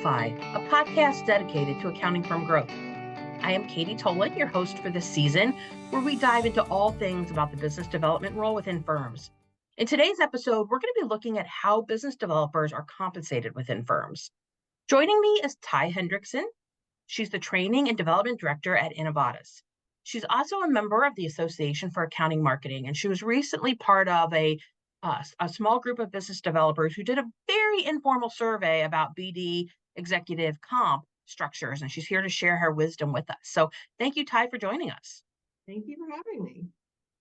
Amplify, a podcast dedicated to accounting firm growth. I am Katie Tolan, your host for this season, where we dive into all things about the business development role within firms. In today's episode, we're going to be looking at how business developers are compensated within firms. Joining me is Ty Hendrickson. She's the Training and Development Director at Inovautus. She's also a member of the Association for Accounting Marketing, and she was recently part of a small group of business developers who did a very informal survey about BD executive comp structures, and she's here to share her wisdom with us. So thank you, Ty, for joining us. Thank you for having me.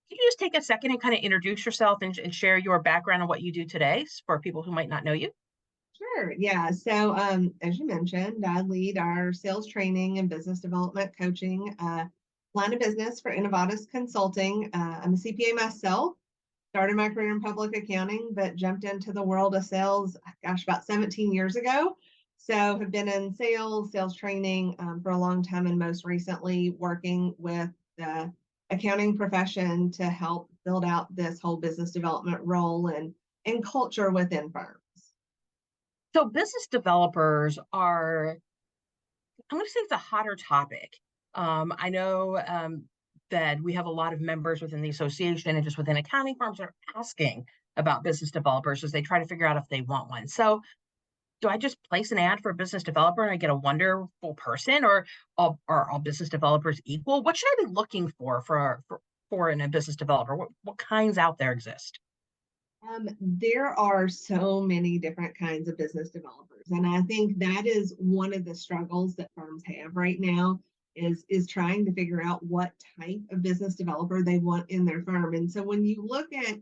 Can you just take a second and kind of introduce yourself and share your background and what you do today for people who might not know you? Sure. Yeah. So, as you mentioned, I lead our sales training and business development coaching line of business for Inovautus Consulting. I'm a CPA myself. Started my career in public accounting, but jumped into the world of sales, about 17 years ago. So have been in sales training for a long time, and most recently working with the accounting profession to help build out this whole business development role and culture within firms. So business developers are, I'm going to say it's a hotter topic. I know that we have a lot of members within the association and just within accounting firms are asking about business developers as they try to figure out if they want one. So do I just place an ad for a business developer and I get a wonderful person, or are all business developers equal? What should I be looking for in a business developer? What kinds out there exist? There are so many different kinds of business developers, and I think that is one of the struggles that firms have right now is trying to figure out what type of business developer they want in their firm. And so when you look at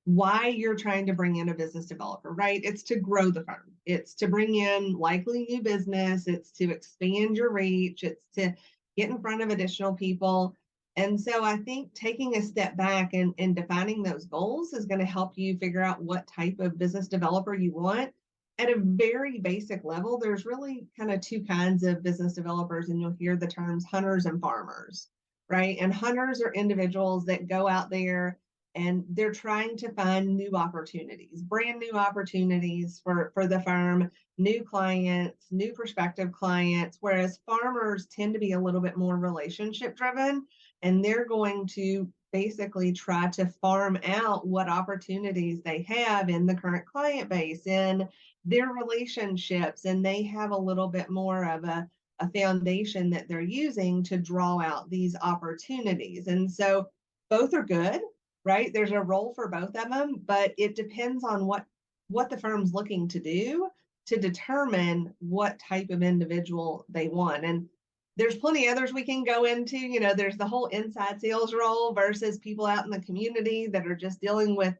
why you're trying to bring in a business developer, right? It's to grow the firm. It's to bring in likely new business. It's to expand your reach. It's to get in front of additional people. And so I think taking a step back and defining those goals is going to help you figure out what type of business developer you want. At a very basic level, there's really kind of two kinds of business developers, and you'll hear the terms hunters and farmers, right? And hunters are individuals that go out there and they're trying to find new opportunities, brand new opportunities for the firm, new clients, new prospective clients, whereas farmers tend to be a little bit more relationship driven, and they're going to basically try to farm out what opportunities they have in the current client base, in their relationships, and they have a little bit more of a foundation that they're using to draw out these opportunities. And so both are good, right? There's a role for both of them, but it depends on what the firm's looking to do to determine what type of individual they want. And there's plenty others we can go into. You know, there's the whole inside sales role versus people out in the community that are just dealing with,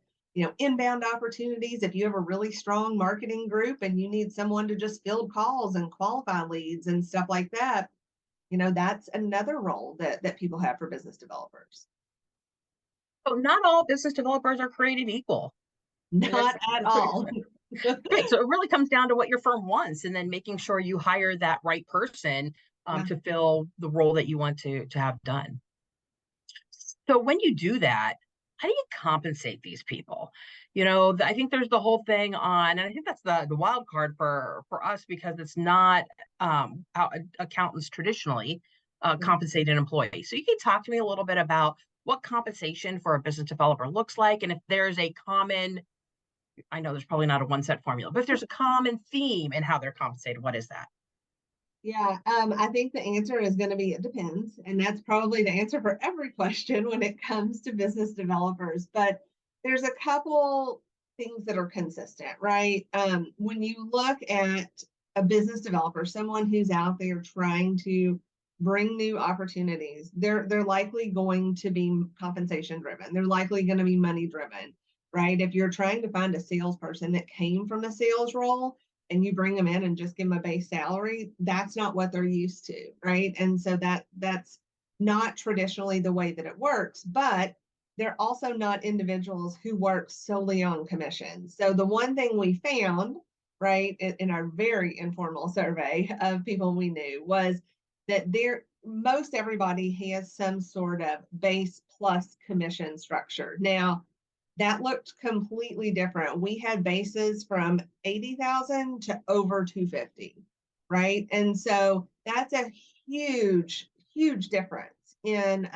inbound opportunities. If you have a really strong marketing group and you need someone to just field calls and qualify leads and stuff like that, that's another role that people have for business developers. So not all business developers are created equal. Not at all. Right. So it really comes down to what your firm wants, and then making sure you hire that right person to fill the role that you want to have done. So when you do that, how do you compensate these people? I think there's the whole thing on, and I think that's the wild card for us, because it's not how accountants traditionally compensate an employee. So you can talk to me a little bit about what compensation for a business developer looks like, and if there's a common, I know there's probably not a one set formula, but if there's a common theme in how they're compensated, what is that? Yeah, I think the answer is going to be it depends. And that's probably the answer for every question when it comes to business developers. But there's a couple things that are consistent, right? When you look at a business developer, someone who's out there trying to bring new opportunities, they're likely going to be compensation driven. They're likely going to be money driven, right? If you're trying to find a salesperson that came from a sales role and you bring them in and just give them a base salary, that's not what they're used to, right? And so that's not traditionally the way that it works, but they're also not individuals who work solely on commission. So the one thing we found, right, in our very informal survey of people we knew was that most everybody has some sort of base plus commission structure. Now, that looked completely different. We had bases from 80,000 to over 250, right? And so that's a huge difference in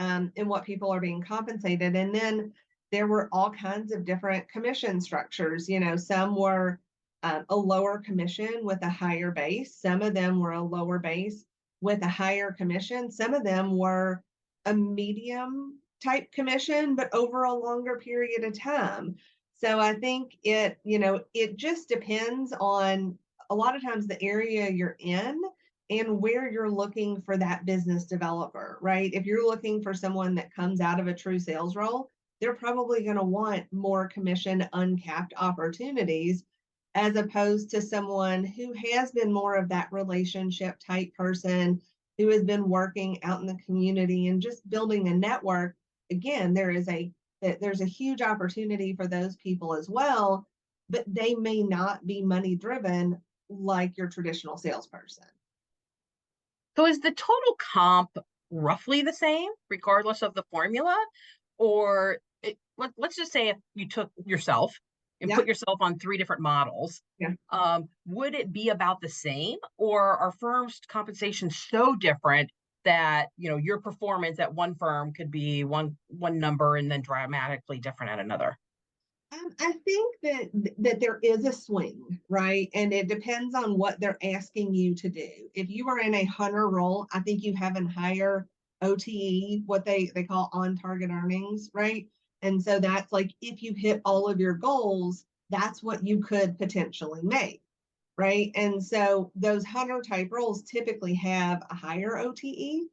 what people are being compensated. And then there were all kinds of different commission structures. Some were a lower commission with a higher base. Some of them were a lower base with a higher commission. Some of them were a medium type commission, but over a longer period of time. So I think it just depends on a lot of times the area you're in and where you're looking for that business developer, right? If you're looking for someone that comes out of a true sales role, they're probably going to want more commission uncapped opportunities as opposed to someone who has been more of that relationship type person who has been working out in the community and just building a network. Again, there's a huge opportunity for those people as well, but they may not be money driven like your traditional salesperson. So is the total comp roughly the same, regardless of the formula? Or let's just say if you took yourself and Yeah, put yourself on three different models, yeah. would it be about the same, or are firms' compensation so different that your performance at one firm could be one number and then dramatically different at another? I think that there is a swing, right? And it depends on what they're asking you to do. If you are in a hunter role, I think you have a higher OTE, what they call on target earnings, right? And so that's like if you hit all of your goals, that's what you could potentially make, right? And so those hunter type roles typically have a higher OTE,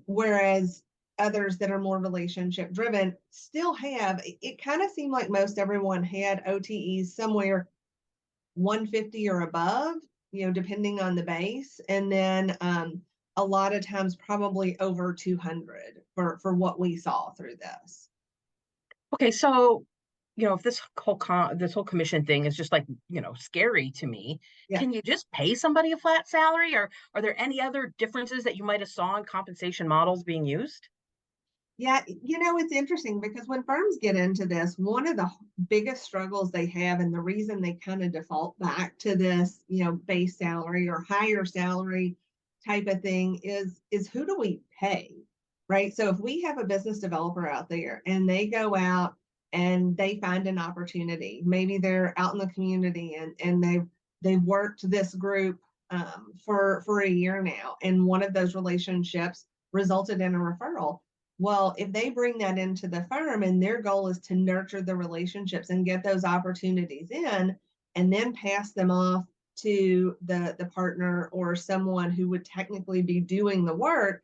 whereas others that are more relationship driven still have. It kind of seemed like most everyone had OTEs somewhere 150 or above, depending on the base, and then a lot of times probably over 200 for what we saw through this. Okay, so if this whole commission thing is just like scary to me, Yeah. can you just pay somebody a flat salary, or are there any other differences that you might have saw in compensation models being used? Yeah, it's interesting because when firms get into this, one of the biggest struggles they have, and the reason they kind of default back to this, base salary or higher salary type of thing is who do we pay, right? So if we have a business developer out there and they go out and they find an opportunity, maybe they're out in the community and they've worked this group for a year now, and one of those relationships resulted in a referral. Well, if they bring that into the firm and their goal is to nurture the relationships and get those opportunities in and then pass them off to the partner or someone who would technically be doing the work,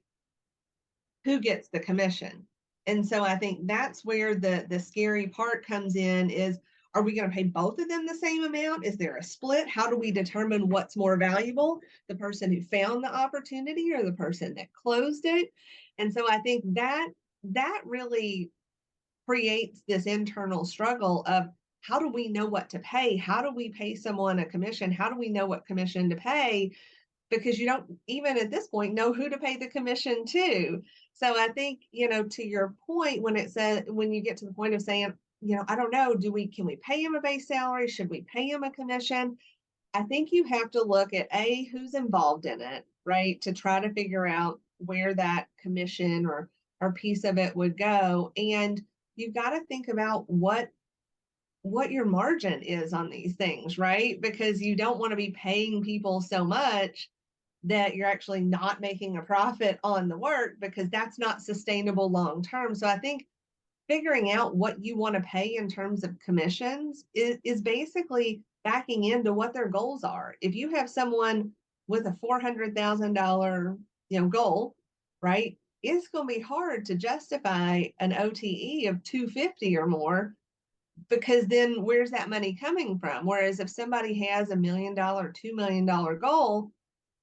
who gets the commission? And so I think that's where the scary part comes in is, are we going to pay both of them the same amount? Is there a split? How do we determine what's more valuable, the person who found the opportunity or the person that closed it? And so I think that really creates this internal struggle of, how do we know what to pay? How do we pay someone a commission? How do we know what commission to pay? Because you don't even at this point know who to pay the commission to. So I think, to your point, when you get to the point of saying, I don't know, can we pay him a base salary? Should we pay him a commission? I think you have to look at who's involved in it, right? To try to figure out where that commission or piece of it would go. And you've got to think about what your margin is on these things, right? Because you don't want to be paying people so much that you're actually not making a profit on the work, because that's not sustainable long term. So I think figuring out what you want to pay in terms of commissions is basically backing into what their goals are. If you have someone with a $400,000 goal, right, it's going to be hard to justify an OTE of 250 or more, because then where's that money coming from? Whereas if somebody has $1 million, $2 million goal,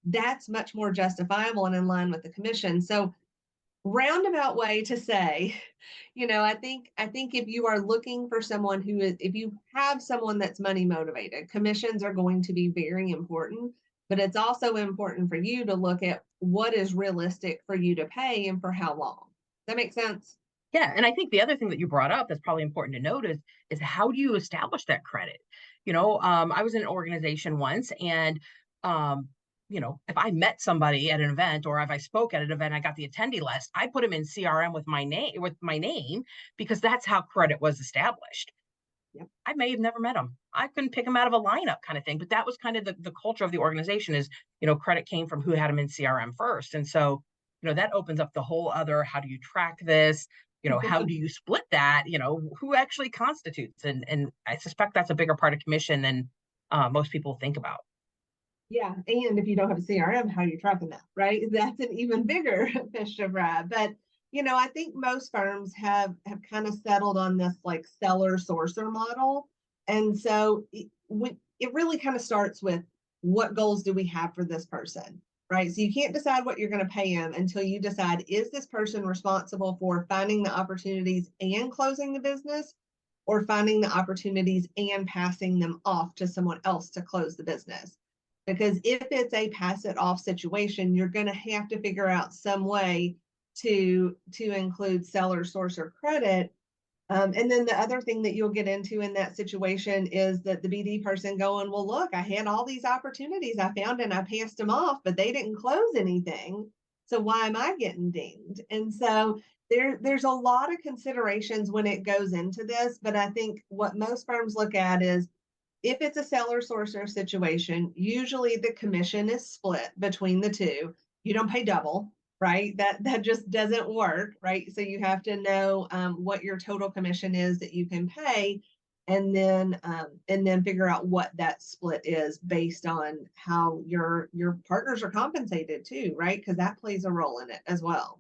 that's much more justifiable and in line with the commission. So roundabout way to say, I think if you are looking for someone if you have someone that's money motivated, commissions are going to be very important, but it's also important for you to look at what is realistic for you to pay and for how long. Does that make sense? Yeah, and I think the other thing that you brought up that's probably important to note is how do you establish that credit? I was in an organization once, and um, if I met somebody at an event or if I spoke at an event, I got the attendee list. I put them in CRM with my name because that's how credit was established. Yep. I may have never met them. I couldn't pick them out of a lineup kind of thing, but that was kind of the culture of the organization is, credit came from who had them in CRM first. And so, that opens up the whole other, how do you track this? How do you split that? Who actually constitutes? And I suspect that's a bigger part of commission than most people think about. Yeah, and if you don't have a CRM, how are you tracking that, right? That's an even bigger fish to fry. But I think most firms have kind of settled on this like seller sourcer model, and so it really kind of starts with what goals do we have for this person, right? So you can't decide what you're going to pay them until you decide, is this person responsible for finding the opportunities and closing the business, or finding the opportunities and passing them off to someone else to close the business? Because if it's a pass it off situation, you're going to have to figure out some way to include seller source or credit. And then the other thing that you'll get into in that situation is that the BD person going, well, look, I had all these opportunities I found and I passed them off, but they didn't close anything. So why am I getting dinged? And so there's a lot of considerations when it goes into this, but I think what most firms look at is, if it's a seller sourcer situation, usually the commission is split between the two. You don't pay double, right? That just doesn't work, right? So you have to know what your total commission is that you can pay, and then figure out what that split is based on how your partners are compensated too, right? Because that plays a role in it as well.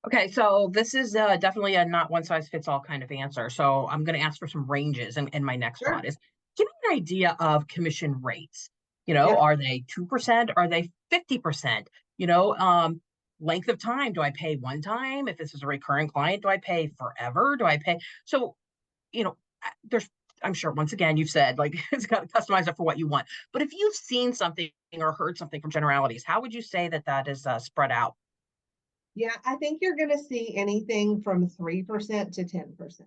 Okay, so this is definitely a not one size fits all kind of answer. So I'm going to ask for some ranges, and my next Sure. thought is, give me an idea of commission rates. Yep. Are they 2%? Are they 50%? Length of time. Do I pay one time? If this is a recurring client, do I pay forever? Do I pay? So, there's, I'm sure once again, you've said like it's got to customize it for what you want. But if you've seen something or heard something from generalities, how would you say that is spread out? Yeah, I think you're going to see anything from 3% to 10%.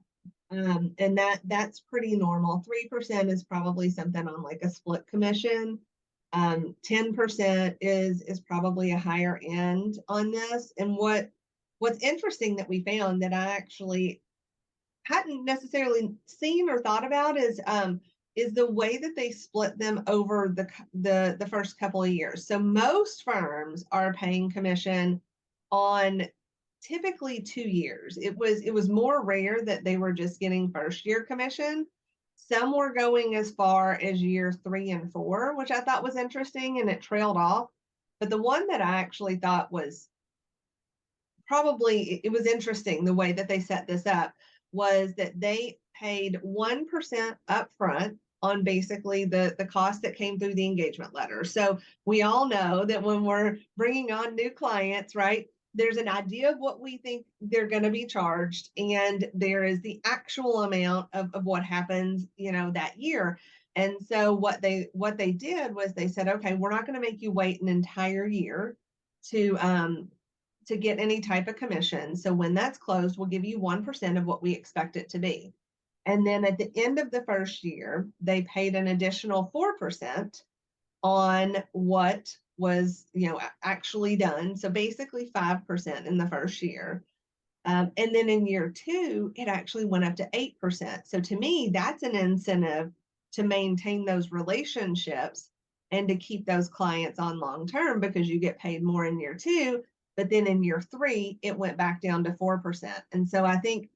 And that's pretty normal. 3% is probably something on like a split commission. 10% is probably a higher end on this. And what's interesting that we found that I actually hadn't necessarily seen or thought about is the way that they split them over the first couple of years. So most firms are paying commission on typically 2 years. It was more rare that they were just getting first year commission. Some were going as far as year 3 and 4, which I thought was interesting, and it trailed off. But the one that I actually thought was probably, it was interesting the way that they set this up, was that they paid 1% upfront on basically the cost that came through the engagement letter. So we all know that when we're bringing on new clients, right, there's an idea of what we think they're going to be charged, and there is the actual amount of what happens, that year. And so what they did was they said, okay, we're not going to make you wait an entire year to get any type of commission. So when that's closed, we'll give you 1% of what we expect it to be. And then at the end of the first year, they paid an additional 4% on what was, actually done. So basically 5% in the first year. And then in year 2, it actually went up to 8%. So to me, that's an incentive to maintain those relationships and to keep those clients on long term, because you get paid more in year 2. But then in year 3, it went back down to 4%. And so I think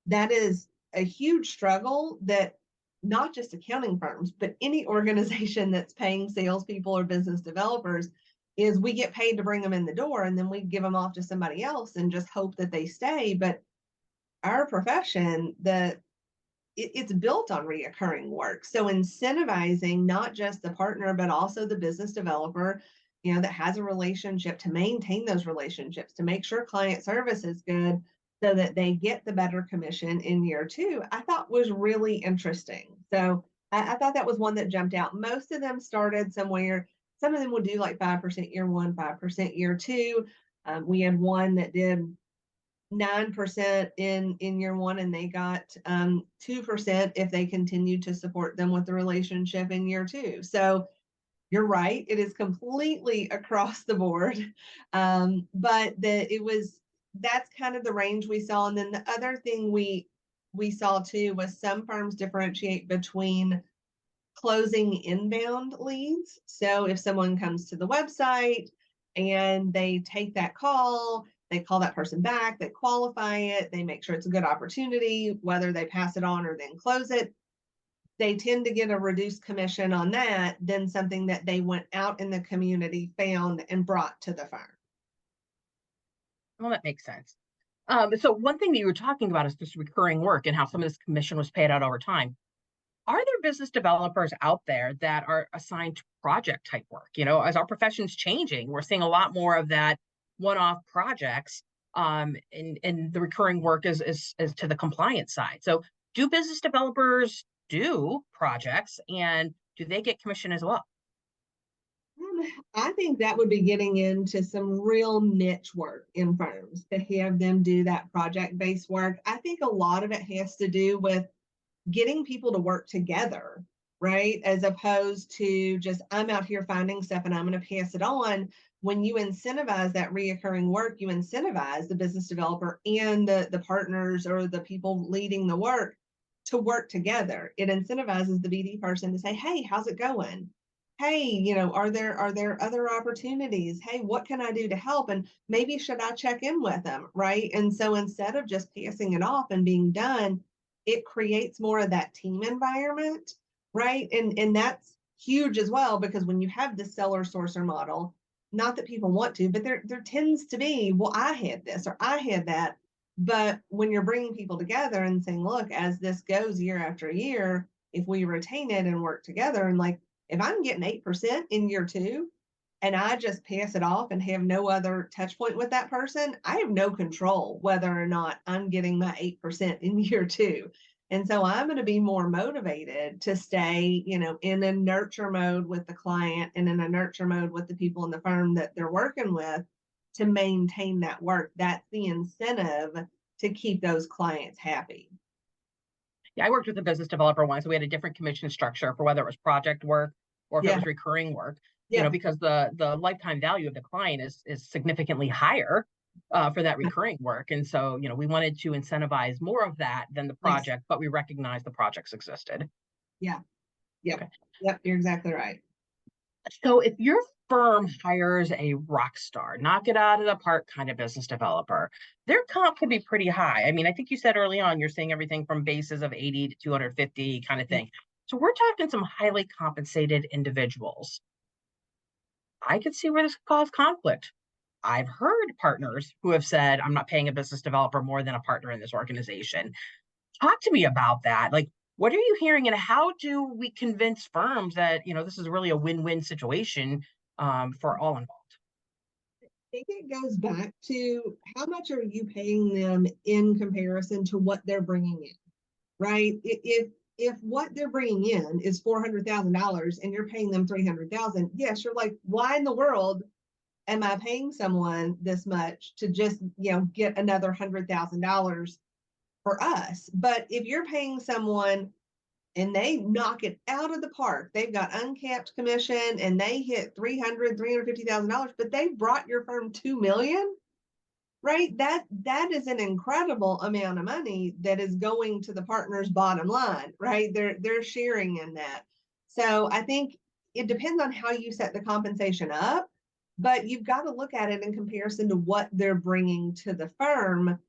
that is a huge struggle that not just accounting firms, but any organization that's paying salespeople or business developers, is we get paid to bring them in the door, and then we give them off to somebody else and just hope that they stay. But our profession, it's built on reoccurring work. So incentivizing not just the partner, but also the business developer, that has a relationship, to maintain those relationships, to make sure client service is good so that they get the better commission in year 2, I thought was really interesting. So I thought that was one that jumped out. Most of them started somewhere. Some of them would do like 5% year 1, 5% year 2. We had one that did 9% in year one, and they got 2% if they continued to support them with the relationship in year two. So you're right, it is completely across the board. But that's kind of the range we saw. And then the other thing we saw too was some firms differentiate between closing inbound leads. So if someone comes to the website and they take that call, they call that person back, they qualify it, they make sure it's a good opportunity, whether they pass it on or then close it, they tend to get a reduced commission on that than something that they went out in the community, found, and brought to the firm. Well, that makes sense. So one thing that you were talking about is this recurring work and how some of this commission was paid out over time. Are there business developers out there that are assigned to project type work? As our profession's changing, we're seeing a lot more of that one-off projects, and the recurring work is to the compliance side. So do business developers do projects, and do they get commission as well? I think that would be getting into some real niche work in firms to have them do that project-based work. I think a lot of it has to do with getting people to work together, right? As opposed to just, I'm out here finding stuff and I'm going to pass it on. When you incentivize that reoccurring work, you incentivize the business developer and the partners or the people leading the work to work together. It incentivizes the BD person to say, hey, how's it going? Hey, are there other opportunities? Hey, what can I do to help? And maybe should I check in with them, right? And so instead of just passing it off and being done, it creates more of that team environment, right? And that's huge as well, because when you have the seller sourcer model, not that people want to, but there tends to be, well, I had this or I had that. But when you're bringing people together and saying, look, as this goes year after year, if we retain it and work together, and like, if I'm getting 8% in year two and I just pass it off and have no other touch point with that person, I have no control whether or not I'm getting my 8% in year two. And so I'm going to be more motivated to stay, in a nurture mode with the client and in a nurture mode with the people in the firm that they're working with to maintain that work. That's the incentive to keep those clients happy. Yeah, I worked with a business developer once. We had a different commission structure for whether it was project work or if it Yeah. was recurring work. Yeah. Because the lifetime value of the client is significantly higher for that recurring work. And so, we wanted to incentivize more of that than the project, but we recognized the projects existed. Yeah. Yep. Okay. Yep. You're exactly right. So if your firm hires a rock star, knock it out of the park kind of business developer, their comp could be pretty high. I mean, I think you said early on, you're seeing everything from bases of 80 to 250 kind of thing. So we're talking some highly compensated individuals. I could see where this could cause conflict. I've heard partners who have said, I'm not paying a business developer more than a partner in this organization. Talk to me about that. Like, what are you hearing, and how do we convince firms that, this is really a win-win situation for all involved? I think it goes back to how much are you paying them in comparison to what they're bringing in, right? If what they're bringing in is $400,000 and you're paying them $300,000, yes, you're like, why in the world am I paying someone this much to just get another $100,000 for us? But if you're paying someone and they knock it out of the park, they've got uncapped commission and they hit $350,000, but they brought your firm $2 million, right? That is an incredible amount of money that is going to the partner's bottom line, right? They're sharing in that. So I think it depends on how you set the compensation up, but you've got to look at it in comparison to what they're bringing to the firm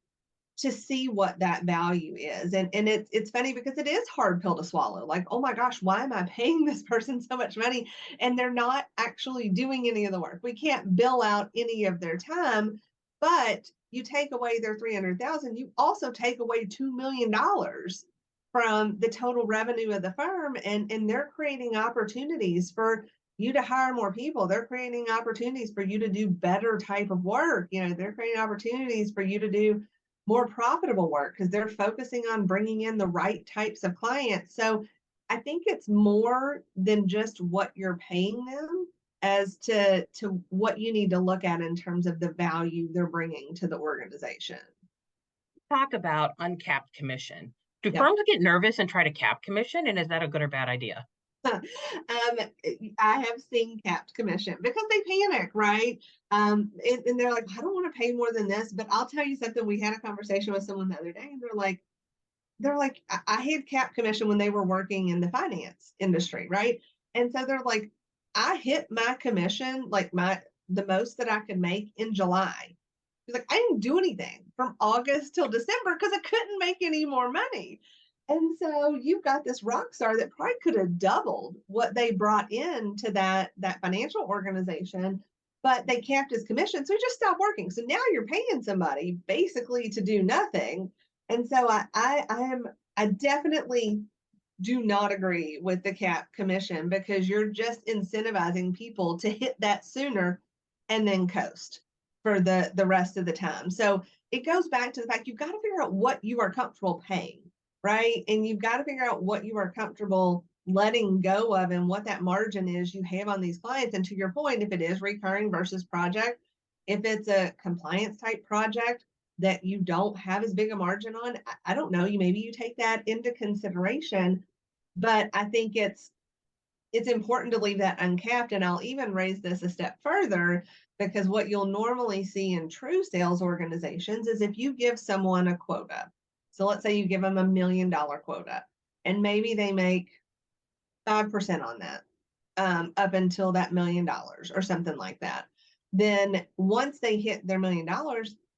to see what that value is. And it's funny because it is hard pill to swallow. Like, oh my gosh, why am I paying this person so much money? And they're not actually doing any of the work. We can't bill out any of their time, but you take away their 300,000, you also take away $2 million from the total revenue of the firm. And they're creating opportunities for you to hire more people. They're creating opportunities for you to do better type of work. They're creating opportunities for you to do more profitable work because they're focusing on bringing in the right types of clients. So I think it's more than just what you're paying them as to what you need to look at in terms of the value they're bringing to the organization. Talk about uncapped commission. Do Yep. firms get nervous and try to cap commission? And is that a good or bad idea? I have seen capped commission because they panic, right? And they're like, I don't want to pay more than this. But I'll tell you something. We had a conversation with someone the other day, and they're like, I had capped commission when they were working in the finance industry, right? And so they're like, I hit my commission, like the most that I could make in July. He's like, I didn't do anything from August till December because I couldn't make any more money. And so you've got this rock star that probably could have doubled what they brought in to that financial organization, but they capped his commission. So he just stopped working. So now you're paying somebody basically to do nothing. And so I definitely do not agree with the cap commission because you're just incentivizing people to hit that sooner and then coast for the rest of the time. So it goes back to the fact you've got to figure out what you are comfortable paying, right? And you've got to figure out what you are comfortable letting go of and what that margin is you have on these clients. And to your point, if it is recurring versus project, if it's a compliance type project that you don't have as big a margin on, I don't know, maybe you take that into consideration. But I think it's important to leave that uncapped. And I'll even raise this a step further because what you'll normally see in true sales organizations is if you give someone a quota. So let's say you give them $1 million quota and maybe they make 5% on that up until that $1 million or something like that. Then once they hit their $1 million,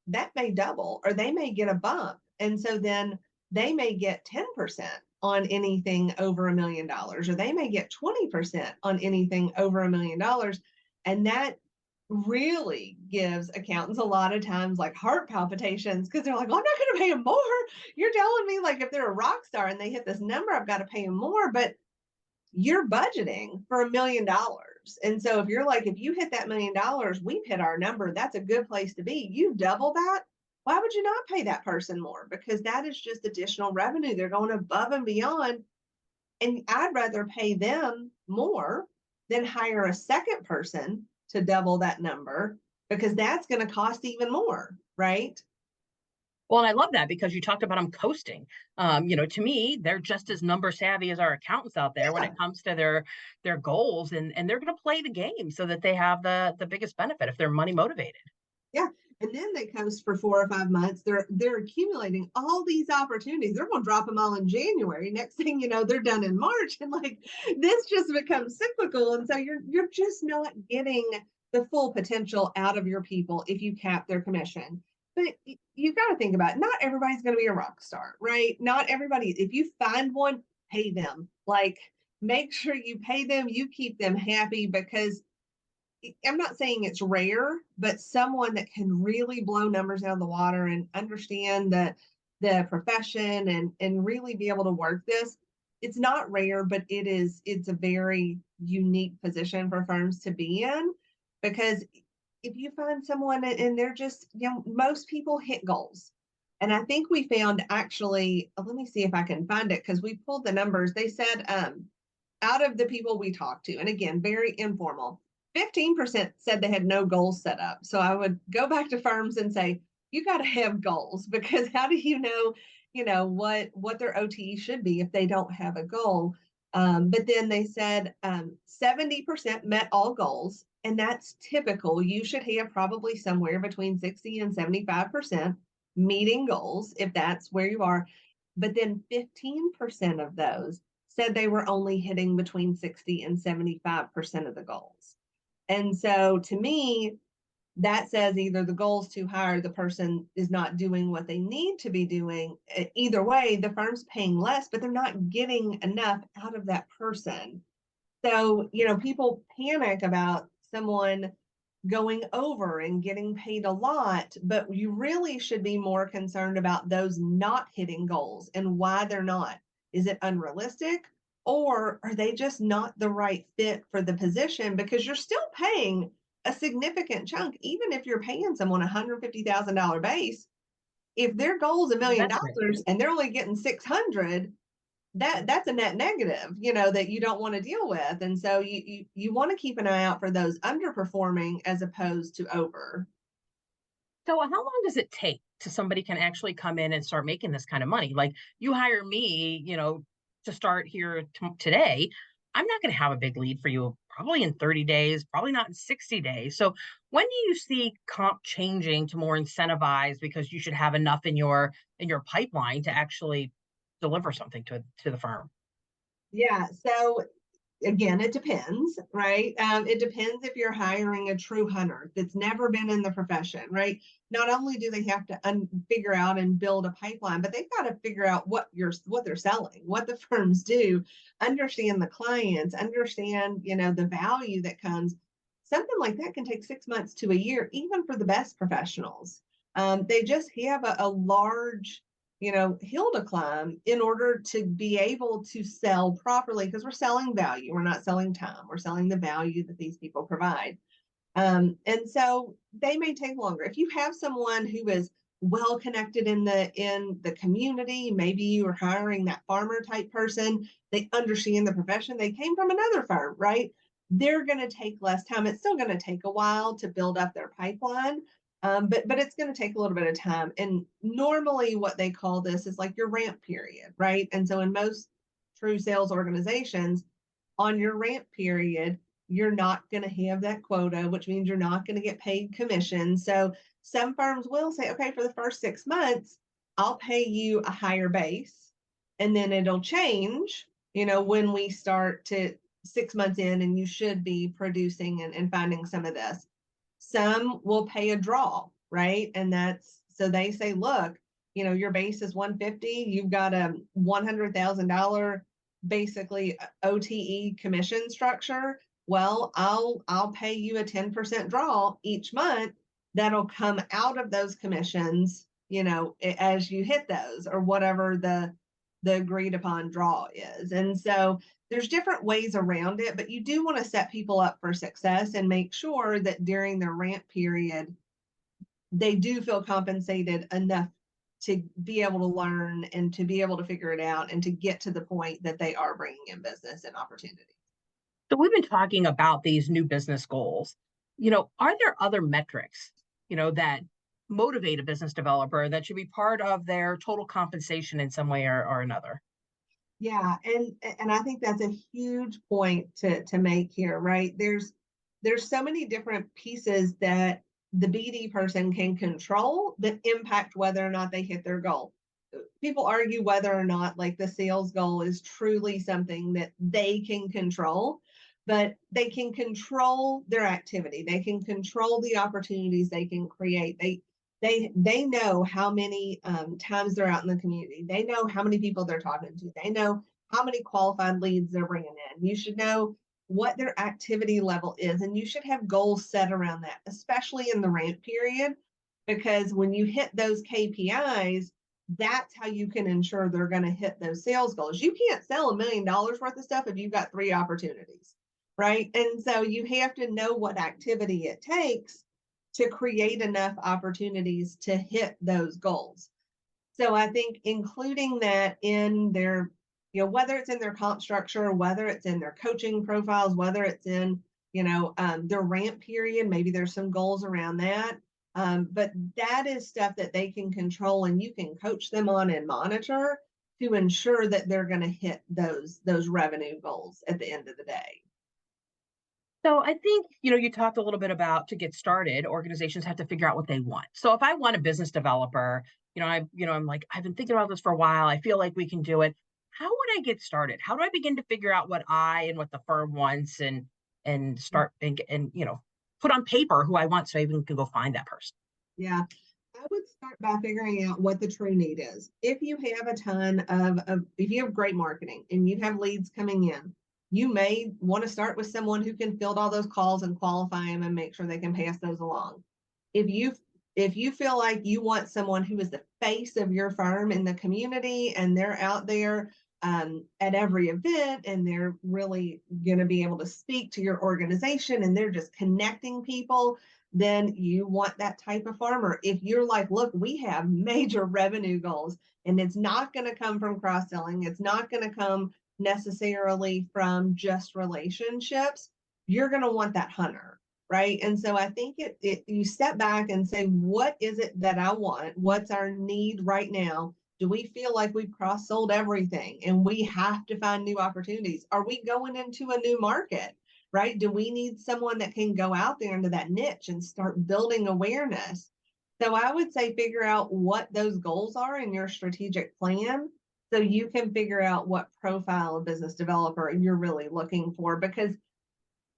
that may double or they may get a bump. And so then they may get 10% on anything over $1 million, or they may get 20% on anything over $1 million. And that really gives accountants a lot of times like heart palpitations because they're like, well, I'm not going to pay them more. You're telling me like if they're a rock star and they hit this number, I've got to pay them more. But you're budgeting for $1 million. And so if you're like, if you hit that $1 million, we've hit our number, that's a good place to be. You double that. Why would you not pay that person more? Because that is just additional revenue. They're going above and beyond. And I'd rather pay them more than hire a second person to double that number because that's going to cost even more, right? Well, and I love that because you talked about them coasting. To me, they're just as number savvy as our accountants out there when Yeah. it comes to their goals, and they're going to play the game so that they have the biggest benefit if they're money motivated. Yeah. And then they coast for 4 or 5 months. They're accumulating all these opportunities. They're going to drop them all in January. Next thing you know, they're done in March. And like this just becomes cyclical. And so you're just not getting the full potential out of your people if you cap their commission. But you've got to think about it. Not everybody's going to be a rock star, right? Not everybody. If you find one, pay them. Like make sure you pay them, you keep them happy because I'm not saying it's rare, but someone that can really blow numbers out of the water and understand the profession and really be able to work this. It's not rare, but it's a very unique position for firms to be in because if you find someone and they're just, most people hit goals. And I think we found actually, let me see if I can find it because we pulled the numbers. They said out of the people we talked to, and again, very informal, 15% said they had no goals set up. So I would go back to firms and say, you got to have goals because how do what their OTE should be if they don't have a goal? But then they said 70% met all goals, and that's typical. You should have probably somewhere between 60 and 75% meeting goals if that's where you are. But then 15% of those said they were only hitting between 60 and 75% of the goals. And so to me, that says either the goal's too high or the person is not doing what they need to be doing. Either way, the firm's paying less, but they're not getting enough out of that person. So, people panic about someone going over and getting paid a lot, but you really should be more concerned about those not hitting goals and why they're not. Is it unrealistic? Or are they just not the right fit for the position? Because you're still paying a significant chunk, even if you're paying someone $150,000 base. If their goal is $1 million Investment. and they're only getting 600, that's a net negative, that you don't want to deal with. And so you want to keep an eye out for those underperforming as opposed to over. So how long does it take to somebody can actually come in and start making this kind of money? Like you hire me, to start here today. I'm not going to have a big lead for you probably in 30 days, probably not in 60 days. So when do you see comp changing to more incentivized because you should have enough in your pipeline to actually deliver something to the firm? Yeah. So again, it depends, right? It depends if you're hiring a true hunter that's never been in the profession, right? Not only do they have to figure out and build a pipeline, but they've got to figure out what they're selling, what the firms do, understand the clients, understand the value that comes. Something like that can take 6 months to a year, even for the best professionals. They just have a large hill to climb in order to be able to sell properly because we're selling value. We're not selling time. We're selling the value that these people provide. And so they may take longer. If you have someone who is well connected in the community, maybe you are hiring that farmer type person, they understand the profession, they came from another firm, right? They're going to take less time. It's still going to take a while to build up their pipeline, but it's going to take a little bit of time. And normally, what they call this is like your ramp period, right? And so, in most true sales organizations, on your ramp period, you're not going to have that quota, which means you're not going to get paid commission. So, some firms will say, okay, for the first 6 months, I'll pay you a higher base, and then it'll change, when we start to 6 months in, and you should be producing and finding some of this. Some will pay a draw, right? And that's so they say, look, your base is 150, you've got a $100,000 basically OTE commission structure. Well, I'll pay you a 10% draw each month that'll come out of those commissions, as you hit those or whatever the agreed upon draw is. And so there's different ways around it, but you do want to set people up for success and make sure that during their ramp period, they do feel compensated enough to be able to learn and to be able to figure it out and to get to the point that they are bringing in business and opportunity. So we've been talking about these new business goals. Are there other metrics, that motivate a business developer that should be part of their total compensation in some way or another? Yeah, and I think that's a huge point to make here, right? There's so many different pieces that the BD person can control that impact whether or not they hit their goal. People argue whether or not like the sales goal is truly something that they can control, but they can control their activity. They can control the opportunities they can create. They know how many times they're out in the community. They know how many people they're talking to. They know how many qualified leads they're bringing in. You should know what their activity level is, and you should have goals set around that, especially in the ramp period, because when you hit those KPIs, that's how you can ensure they're going to hit those sales goals. You can't sell $1 million worth of stuff if you've got 3 opportunities, right? And so you have to know what activity it takes to create enough opportunities to hit those goals. So I think including that in their, whether it's in their comp structure, whether it's in their coaching profiles, whether it's in, their ramp period, maybe there's some goals around that. But that is stuff that they can control and you can coach them on and monitor to ensure that they're going to hit those revenue goals at the end of the day. So I think, you talked a little bit about to get started, organizations have to figure out what they want. So if I want a business developer, I'm like, I've been thinking about this for a while. I feel like we can do it. How would I get started? How do I begin to figure out what I and what the firm wants and start and put on paper who I want so I even can go find that person? Yeah. I would start by figuring out what the true need is. If you have a ton if you have great marketing and you have leads coming in, you may want to start with someone who can field all those calls and qualify them and make sure they can pass those along. If you feel like you want someone who is the face of your firm in the community and they're out there at every event and they're really going to be able to speak to your organization and they're just connecting people, then you want that type of farmer. If you're like, look, we have major revenue goals and it's not going to come from cross-selling, it's not going to come necessarily from just relationships, you're going to want that hunter, right? And so I think you step back and say, what is it that I want? What's our need right now? Do we feel like we've cross-sold everything and we have to find new opportunities? Are we going into a new market, right? Do we need someone that can go out there into that niche and start building awareness? So I would say figure out what those goals are in your strategic plan so you can figure out what profile of business developer you're really looking for. Because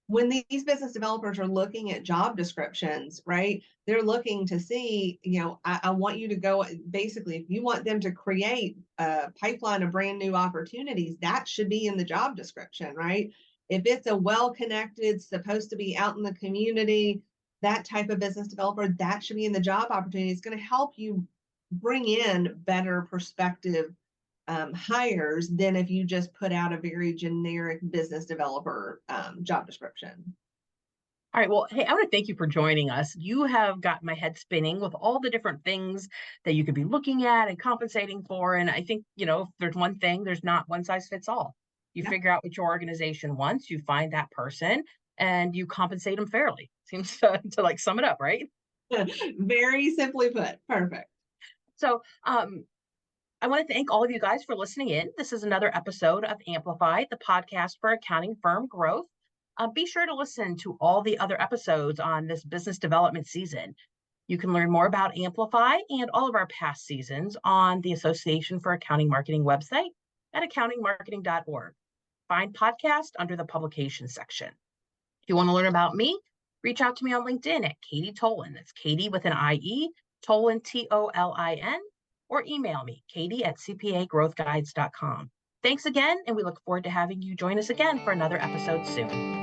when these business developers are looking at job descriptions, right, they're looking to see, I want you to go, basically, if you want them to create a pipeline of brand new opportunities, that should be in the job description, right? If it's a well-connected, supposed to be out in the community, that type of business developer, that should be in the job opportunity. It's going to help you bring in better perspective hires than if you just put out a very generic business developer job description. All right. Well, hey, I want to thank you for joining us. You have got my head spinning with all the different things that you could be looking at and compensating for. And I think, if there's one thing, there's not one size fits all. You Yeah. figure out what your organization wants, you find that person, and you compensate them fairly. Seems to like sum it up, right? Very simply put. Perfect. So, I want to thank all of you guys for listening in. This is another episode of Amplify, the podcast for accounting firm growth. Be sure to listen to all the other episodes on this business development season. You can learn more about Amplify and all of our past seasons on the Association for Accounting Marketing website at accountingmarketing.org. Find podcast under the publications section. If you want to learn about me, reach out to me on LinkedIn at Katie Tolin. That's Katie with an IE, Tolin, Tolin, or email me, katie@cpagrowthguides.com. Thanks again, and we look forward to having you join us again for another episode soon.